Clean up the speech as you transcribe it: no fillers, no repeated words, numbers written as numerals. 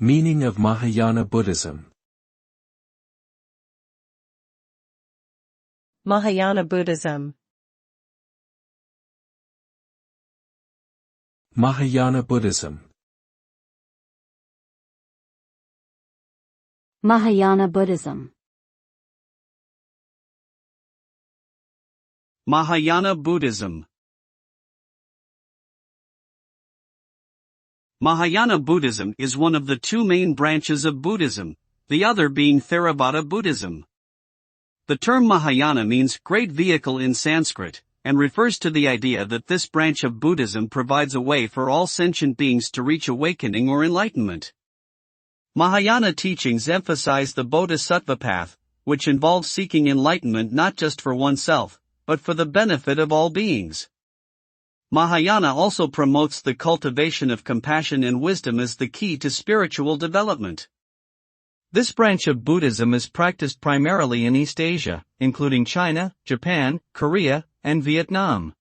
Meaning of Mahayana Buddhism. Mahayana Buddhism. Mahayana Buddhism. Mahayana Buddhism. Mahayana Buddhism. Mahayana Buddhism is one of the two main branches of Buddhism, the other being Theravada Buddhism. The term Mahayana means great vehicle in Sanskrit, and refers to the idea that this branch of Buddhism provides a way for all sentient beings to reach awakening or enlightenment. Mahayana teachings emphasize the Bodhisattva path, which involves seeking enlightenment not just for oneself, but for the benefit of all beings. Mahayana also promotes the cultivation of compassion and wisdom as the key to spiritual development. This branch of Buddhism is practiced primarily in East Asia, including China, Japan, Korea, and Vietnam.